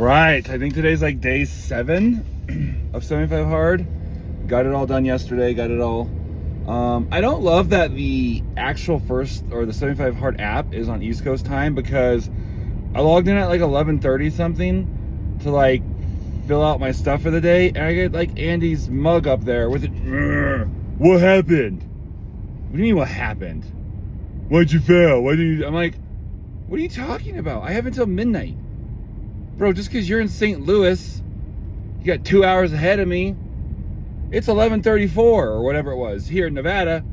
right, I think today's like day 7 of 75 hard. Got it all done yesterday, got it all. I don't love that the actual first, or the 75 hard app is on East Coast time, because I logged in at like 11:30 something to like fill out my stuff for the day, and I get like Andy's mug up there with it. What happened? What do you mean what happened? Why'd you fail? Why did you? I'm like, what are you talking about? I have until midnight. Bro, just because you're in St. Louis, you got 2 hours ahead of me. It's 11:34 or whatever it was here in Nevada.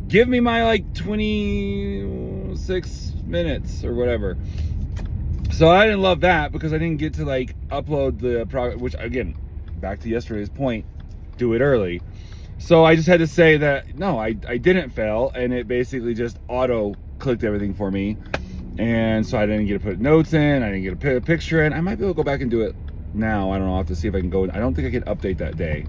Give me my like 26 minutes or whatever. So I didn't love that, because I didn't get to like upload the product, which again, back to yesterday's point, do it early. So I just had to say that, no, I didn't fail, and it basically just auto clicked everything for me. And so I didn't get to put notes in, I didn't get to put a picture in. I might be able to go back and do it now. I don't know, I'll have to see if I can go. I don't think I can update that day.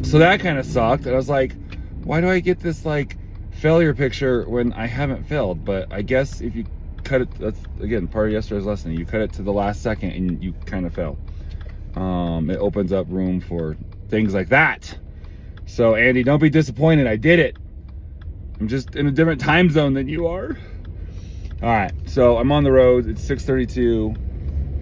So that kind of sucked. And I was like, why do I get this like failure picture when I haven't failed? But I guess if you cut it, that's again part of yesterday's lesson, you cut it to the last second and you kind of fail. It opens up room for things like that. So Andy, don't be disappointed, I did it. I'm just in a different time zone than you are. All right, so I'm on the road. It's 6:32.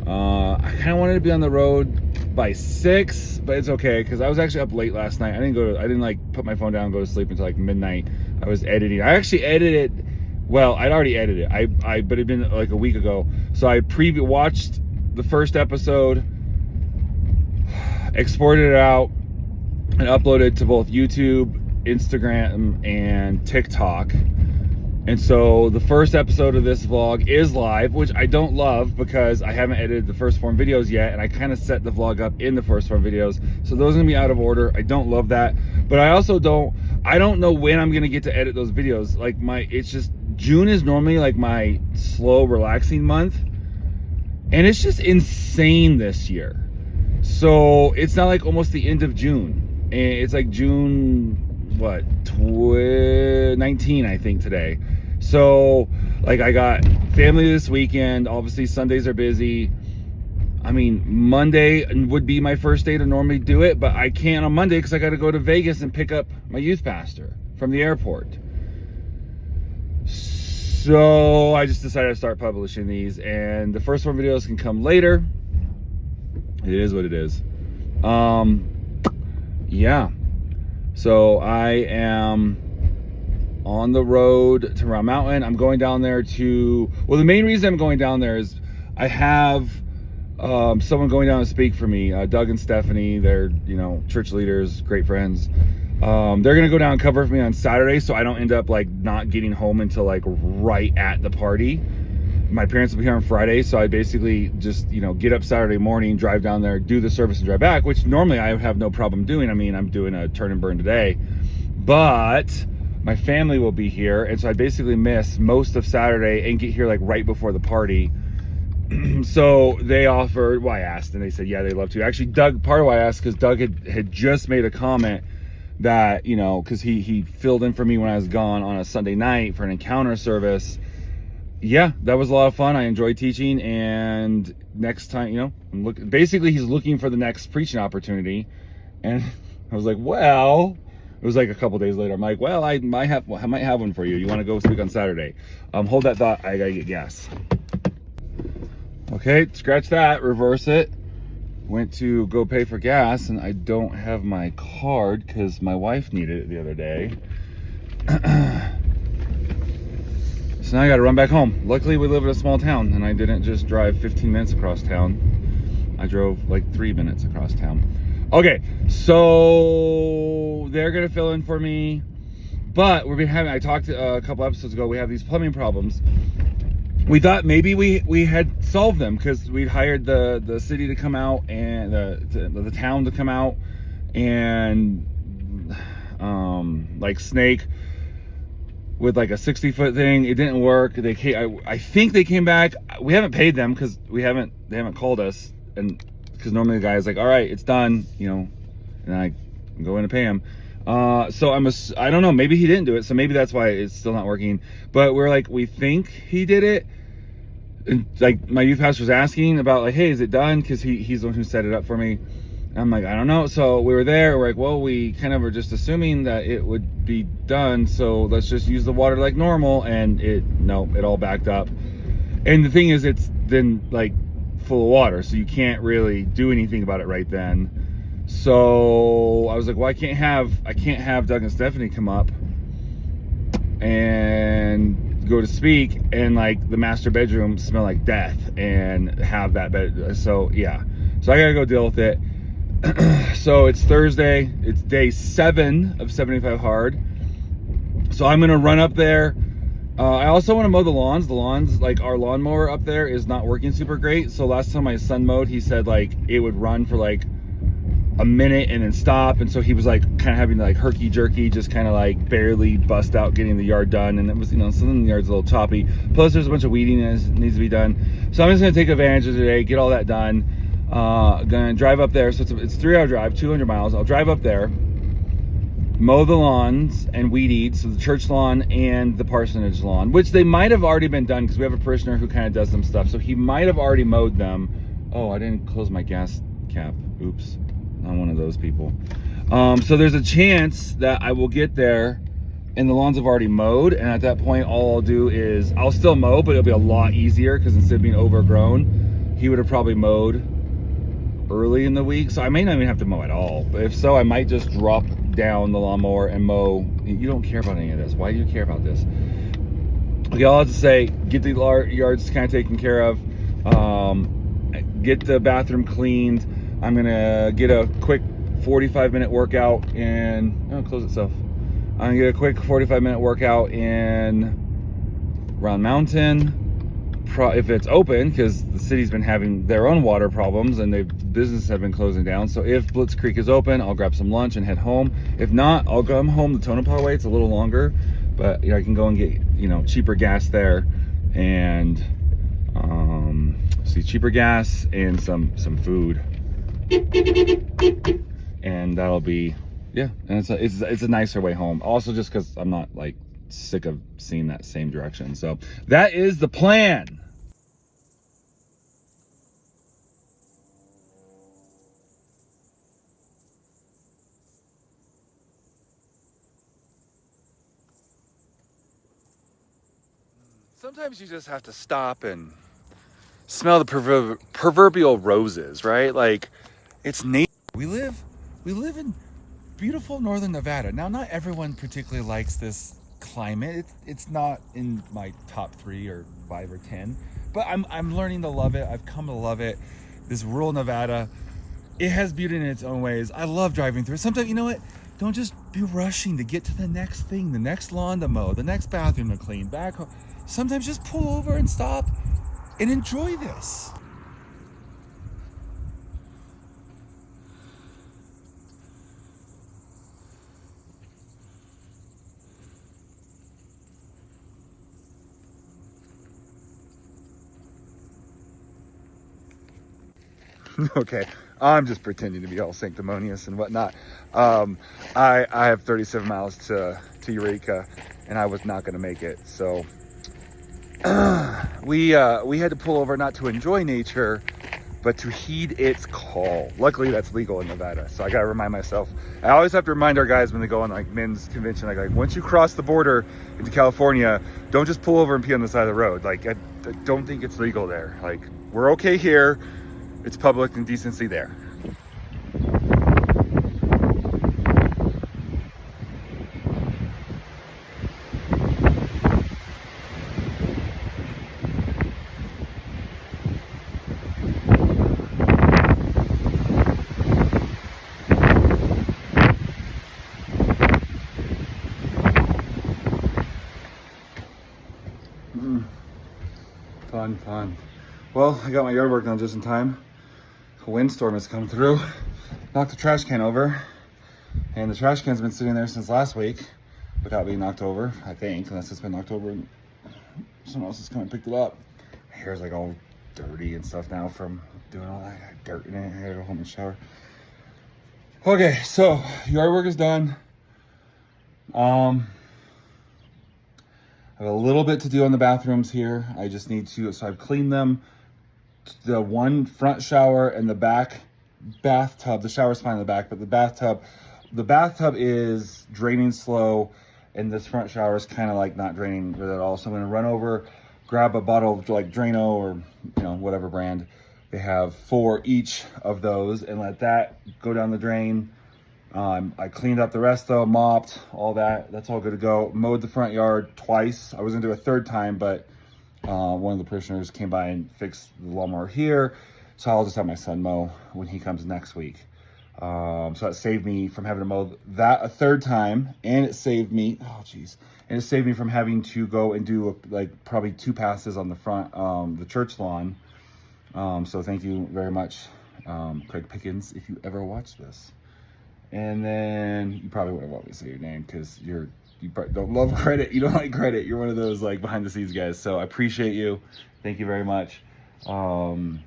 I kind of wanted to be on the road by 6, but it's okay, because I was actually up late last night. I didn't like put my phone down and go to sleep until like midnight. I was editing. I actually edited. Well, I'd already edited it. But it'd been like a week ago. So I watched the first episode, exported it out, and uploaded it to both YouTube, Instagram, and TikTok. And so the first episode of this vlog is live, which I don't love because I haven't edited the first form videos yet, and I kind of set the vlog up in the first form videos. So those are gonna be out of order. I don't love that, but I also don't know when I'm gonna get to edit those videos. Like it's just, June is normally like my slow, relaxing month, and it's just insane this year. So it's not like almost the end of June, and it's like June, what, 19, I think, today. So like I got family this weekend. Obviously Sundays are busy. I mean, Monday would be my first day to normally do it, but I can't on Monday because I got to go to Vegas and pick up my youth pastor from the airport. So I just decided to start publishing these, and the first one videos can come later. It is what it is. Yeah. So I am on the road to Round Mountain. I'm going down there to, well, the main reason I'm going down there is I have someone going down to speak for me, Doug and Stephanie. They're, church leaders, great friends. They're gonna go down and cover for me on Saturday, so I don't end up like not getting home until like right at the party. My parents will be here on Friday, so I basically just, get up Saturday morning, drive down there, do the service and drive back, which normally I have no problem doing. I mean, I'm doing a turn and burn today, but my family will be here, and so I basically miss most of Saturday and get here like right before the party. So they offered, well, I asked, and they said, yeah, they'd love to. Actually, Doug, part of why I asked, because Doug had just made a comment that, because he filled in for me when I was gone on a Sunday night for an encounter service. Yeah, that was a lot of fun. I enjoyed teaching, and next time, basically he's looking for the next preaching opportunity. And I was like, well, it was like a couple days later. I'm like, well, I might have one for you. You want to go speak on Saturday? Hold that thought. I gotta get gas. Okay, scratch that, reverse it. Went to go pay for gas, and I don't have my card because my wife needed it the other day. So now I gotta run back home. Luckily we live in a small town, and I didn't just drive 15 minutes across town. I drove like 3 minutes across town. Okay, so they're gonna fill in for me, but I talked a couple episodes ago, we have these plumbing problems. We thought maybe we had solved them because we'd hired the city to come out, and the town to come out, and like snake with like a 60-foot thing. It didn't work. They came, I think they came back. We haven't paid them because they haven't called us, and because normally the guy is like, all right, it's done, and I go in and pay him. So I don't know, maybe he didn't do it, so maybe that's why it's still not working. But we're like, we think he did it. and like my youth pastor was asking about like, hey, is it done? Because he's the one who set it up for me. And I'm like, I don't know. So we were there. We're like, well, we kind of were just assuming that it would be done. So let's just use the water like normal. And it all backed up. And the thing is, it's then like full of water, so you can't really do anything about it right then. So I was like, well, I can't have Doug and Stephanie come up and go to speak and like the master bedroom smell like death and have that bed. So yeah, so I gotta go deal with it. So it's Thursday, it's day 7 of 75 hard. So I'm gonna run up there. I also want to mow the lawns. The lawns, like our lawnmower up there is not working super great. So last time my son mowed, he said like it would run for like a minute and then stop. And so he was like kind of having to like herky jerky, just kind of like barely bust out getting the yard done. And it was, some of the yard's a little choppy. Plus there's a bunch of weeding that needs to be done. So I'm just going to take advantage of today, get all that done. Gonna drive up there. So it's a 3-hour drive, 200 miles. I'll drive up there, mow the lawns and weed eat, so the church lawn and the parsonage lawn, which they might have already been done because we have a parishioner who kind of does some stuff, so he might have already mowed them. Oh, I didn't close my gas cap. Oops, I'm one of those people. So there's a chance that I will get there and the lawns have already mowed, and at that point all I'll do is I'll still mow, but it'll be a lot easier because instead of being overgrown, he would have probably mowed early in the week, so I may not even have to mow at all. But if so, I might just drop down the lawnmower and mow. You don't care about any of this. Why do you care about this? Okay, all I have to say, get the yards kind of taken care of, get the bathroom cleaned. I'm gonna get a quick 45-minute workout in, close itself. I'm gonna get a quick 45-minute workout in Round Mountain, if it's open, because the city's been having their own water problems and businesses have been closing down. So if Blitz Creek is open, I'll grab some lunch and head home. If not, I'll come home the Tonopah way. It's a little longer, but I can go and get cheaper gas there, and see cheaper gas and some food, and that'll be and it's a nicer way home. Also, just because I'm not like sick of seeing that same direction. So that is the plan. Sometimes you just have to stop and smell the proverbial roses, right? Like, it's nature. We live in beautiful northern Nevada. Now, not everyone particularly likes this climate. It's not in my top 3 or 5 or 10, but I'm learning to love it. I've come to love it. This rural Nevada, it has beauty in its own ways. I love driving through it. Sometimes, you know what? Don't just be rushing to get to the next thing, the next lawn to mow, the next bathroom to clean, back home. Sometimes just pull over and stop and enjoy this. Okay, I'm just pretending to be all sanctimonious and whatnot. I have 37 miles to Eureka, and I was not going to make it. So we had to pull over, not to enjoy nature, but to heed its call. Luckily, that's legal in Nevada, so I got to remind myself. I always have to remind our guys when they go on like men's convention, like once you cross the border into California, don't just pull over and pee on the side of the road. Like I don't think it's legal there. Like, we're okay here. It's public and decency there. Fun. Well, I got my yard work done just in time. A windstorm has come through, knocked the trash can over, and the trash can's been sitting there since last week without being knocked over, I think, unless it's been knocked over and someone else has come and picked it up. My hair's like all dirty and stuff now from doing all that. I got dirt in it. I gotta go home and shower. Okay, so yard work is done. I have a little bit to do on the bathrooms here. I just need to, so I've cleaned them. The one front shower and the back bathtub, the shower's fine in the back, but the bathtub is draining slow, and this front shower is kind of like not draining good at all. So I'm gonna run over, grab a bottle of like Drano or whatever brand they have for each of those, and let that go down the drain. I cleaned up the rest though, mopped, all that. That's all good to go. Mowed the front yard twice. I was gonna do a third time, but one of the parishioners came by and fixed the lawnmower here. So I'll just have my son mow when he comes next week. So that saved me from having to mow that a third time. And it saved me, and it saved me from having to go and do like probably 2 passes on the front, the church lawn. So thank you very much, Craig Pickens, if you ever watch this. And then you probably wouldn't want me to say your name because you don't love credit. You don't like credit. You're one of those like behind the scenes guys. So I appreciate you. Thank you very much. And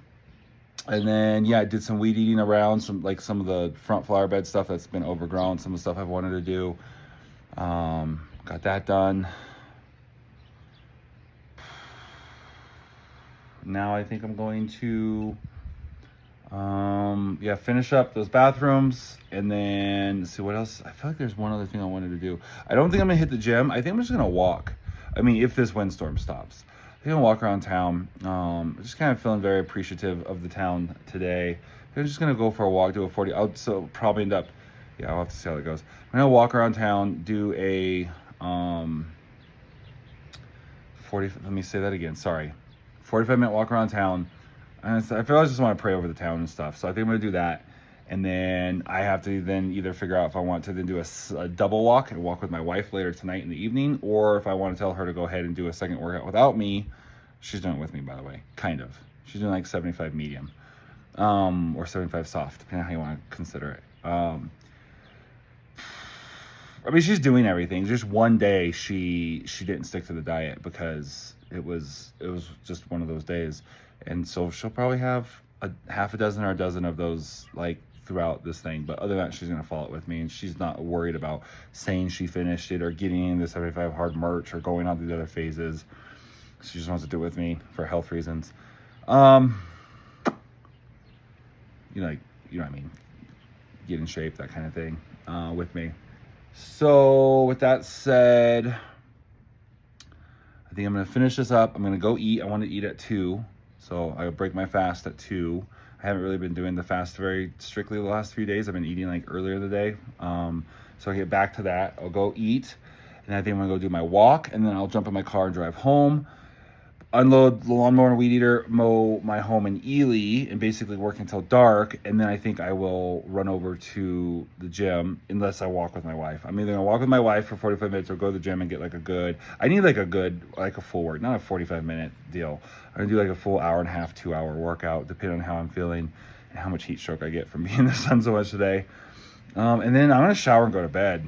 then, yeah, I did some weed eating around some of the front flower bed stuff that's been overgrown. Some of the stuff I've wanted to do. Got that done. Now I think I'm going to finish up those bathrooms, and then see what else. I feel like there's one other thing I wanted to do. I don't think I'm gonna hit the gym. I think I'm just gonna walk. I mean, if this windstorm stops, I think I'll walk around town. Just kind of feeling very appreciative of the town today. I'm just gonna go for a walk, do a 40. I'll probably end up, I'll have to see how it goes. I'm gonna walk around town, do a 40. Let me say that again. Sorry, 45-minute walk around town. And I feel like I just want to pray over the town and stuff. So I think I'm going to do that. And then I have to then either figure out if I want to then do a double walk and walk with my wife later tonight in the evening, or if I want to tell her to go ahead and do a second workout without me. She's doing it with me, by the way, kind of. She's doing like 75 medium, or 75 soft, depending on how you want to consider it. I mean, she's doing everything. Just one day she didn't stick to the diet because it was just one of those days. And so she'll probably have a half a dozen or a dozen of those like throughout this thing. But other than that, she's going to follow it with me. And she's not worried about saying she finished it or getting in the 75 hard merch or going on these other phases. She just wants to do it with me for health reasons. You know what I mean? Get in shape, that kind of thing, with me. So with that said, I think I'm going to finish this up. I'm going to go eat. I want to eat at 2. So I break my fast at 2. I haven't really been doing the fast very strictly the last few days. I've been eating like earlier in the day. So I'll get back to that. I'll go eat. And I think I'm going to go do my walk. And then I'll jump in my car and drive home. Unload the lawnmower and weed eater, mow my home in Ely, and basically work until dark. And then I think I will run over to the gym unless I walk with my wife. I'm either gonna walk with my wife for 45 minutes or go to the gym and get like a full work, not a 45-minute deal. I'm gonna do like a full hour and a half, 2-hour workout, depending on how I'm feeling and how much heat stroke I get from being in the sun so much today. And then I'm gonna shower and go to bed.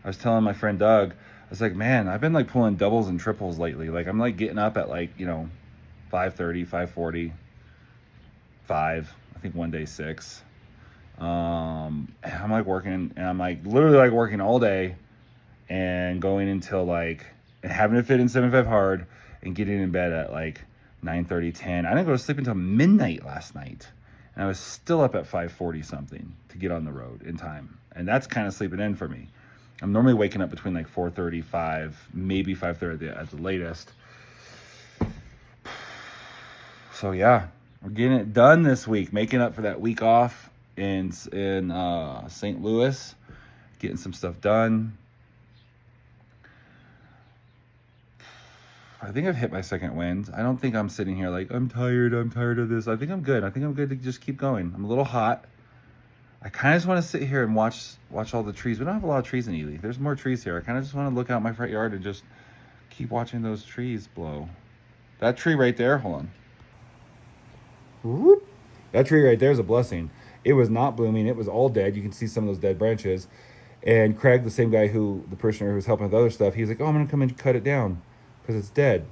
I was telling my friend Doug, I was like, man, I've been like pulling doubles and triples lately. Like I'm like getting up at like, 5:30, 5:40, 5, I think one day 6. And I'm like working, and I'm like literally like working all day and going until like, and having to fit in 75 hard and getting in bed at like 9:30, 10. I didn't go to sleep until midnight last night. And I was still up at 5:40 something to get on the road in time. And that's kind of sleeping in for me. I'm normally waking up between like 4:30, 5, maybe 5:30 at the latest. So yeah, we're getting it done this week, making up for that week off in St. Louis, getting some stuff done. I think I've hit my second wind. I don't think I'm sitting here like, I'm tired of this. I think I'm good. I think I'm good to just keep going. I'm a little hot. I kind of just want to sit here and watch all the trees. We don't have a lot of trees in Ely. There's more trees here. I kind of just want to look out my front yard and just keep watching those trees blow. That tree right there, hold on. Whoop. That tree right there is a blessing. It was not blooming. It was all dead. You can see some of those dead branches. And Craig, the same guy the parishioner who was helping with other stuff, he's like, oh, I'm going to come and cut it down because it's dead.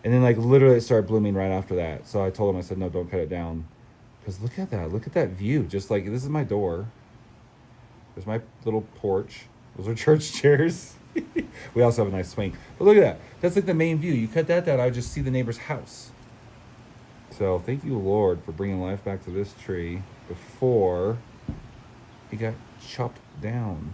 And then like literally it started blooming right after that. So I told him, I said, no, don't cut it down. Because look at that. Look at that view. Just like, this is my door. There's my little porch. Those are church chairs. We also have a nice swing. But look at that. That's like the main view. You cut that out, I just see the neighbor's house. So thank you, Lord, for bringing life back to this tree before it got chopped down.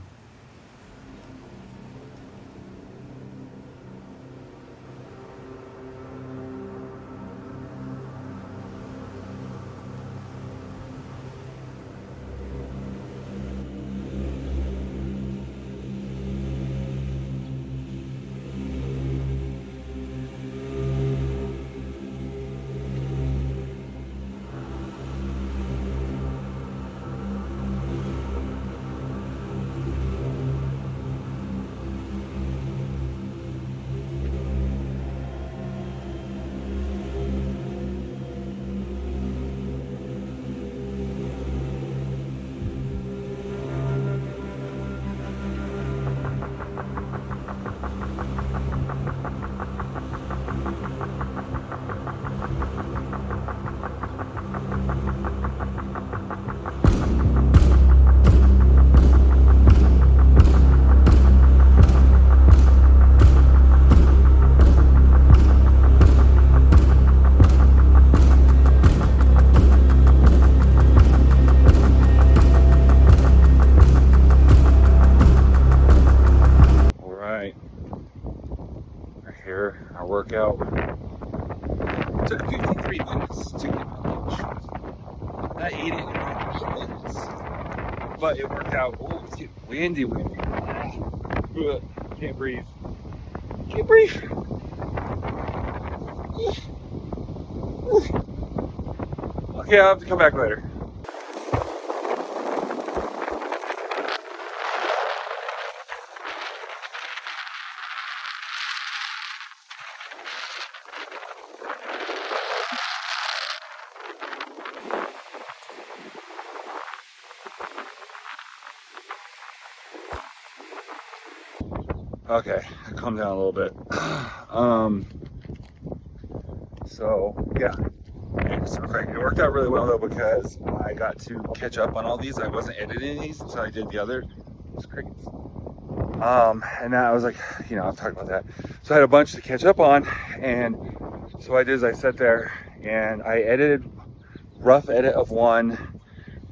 Here, our workout took 53 minutes to get my lunch. I ate it in 8 minutes, but it worked out. Oh, it's getting windy. Can't breathe. Can't breathe. Okay, I'll have to come back later. Okay, calm down a little bit. So yeah, so it worked out really well though, because I got to catch up on all these. I wasn't editing these until I did the other. It's crickets. And now I was like, I've talked about that. So I had a bunch to catch up on, and so what I did is I sat there and I edited, rough edit of one,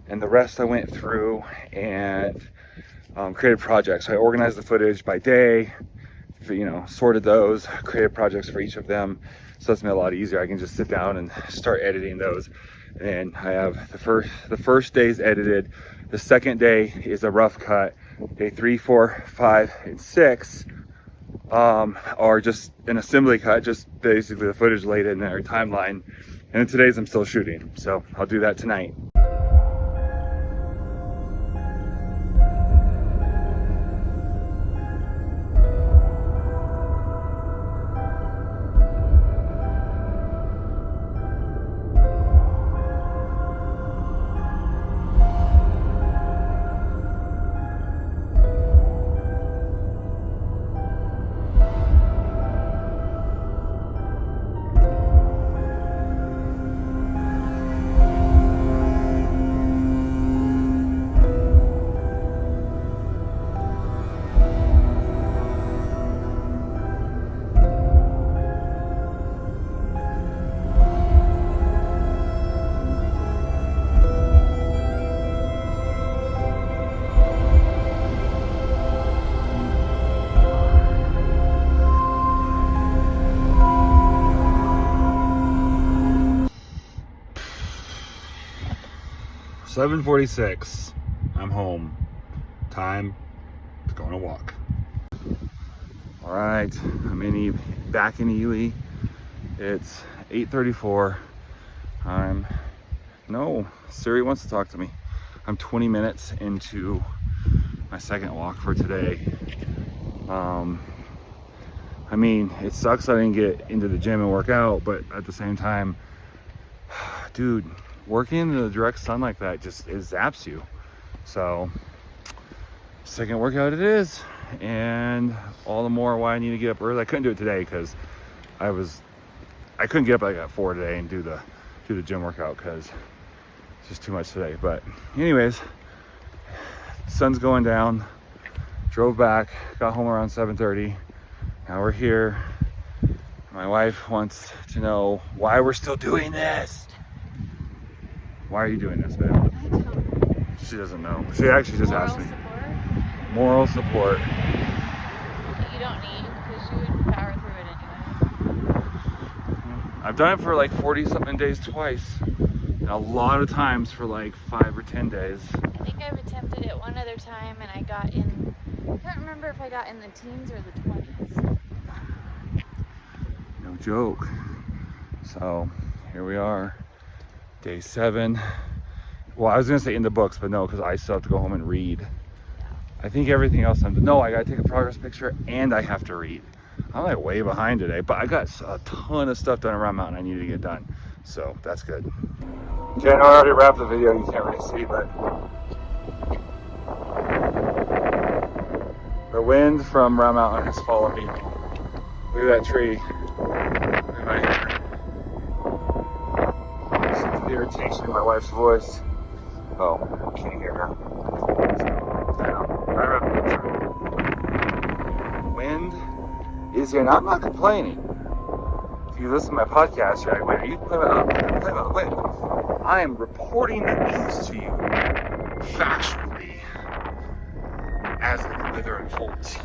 and the rest I went through and created projects. So I organized the footage by day, sorted those, created projects for each of them. So that's made it a lot easier. I can just sit down and start editing those. And I have the first day's edited. The second day is a rough cut. Day 3, 4, 5, and 6 are just an assembly cut, just basically the footage laid in their timeline. And then today's I'm still shooting. So I'll do that tonight. $7:46. I'm home. Time to go on a walk. All right, I'm back in Ely. It's 8:34. No, Siri wants to talk to me. I'm 20 minutes into my second walk for today. It sucks I didn't get into the gym and work out, but at the same time, dude, working in the direct sun like that it zaps you. So second workout it is, and all the more why I need to get up early. I couldn't do it today because I couldn't get up like at 4 today and do the gym workout because it's just too much today. But anyways, sun's going down. drove back, got home around 7:30. Now we're here. My wife wants to know why we're still doing this. Why are you doing this, babe? I don't. She doesn't know. She actually just asked me. Moral support? Moral support. That you don't need because you would power through it anyway. I've done it for like 40-something days twice. And a lot of times for like 5 or 10 days. I think I've attempted it one other time and I got in, I can't remember if I got in the teens or the 20s. No joke. So here we are, day 7. Well, I was gonna say in the books, but no, because I still have to go home and read. Yeah. I think everything else no, I gotta take a progress picture and I have to read. I'm like way behind today, but I got a ton of stuff done around Mountain I need to get done. So that's good. Okay, I know I already wrapped the video, you can't really see, but the wind from Round Mountain has followed me. Look at that tree. Right here. Listen to the irritation in my wife's voice. Oh, I can't hear her. Wind is here, and I'm not complaining. If you listen to my podcast, you're like, wait, are you complaining about the wind? I am reporting the news to you factually as the weather unfolds.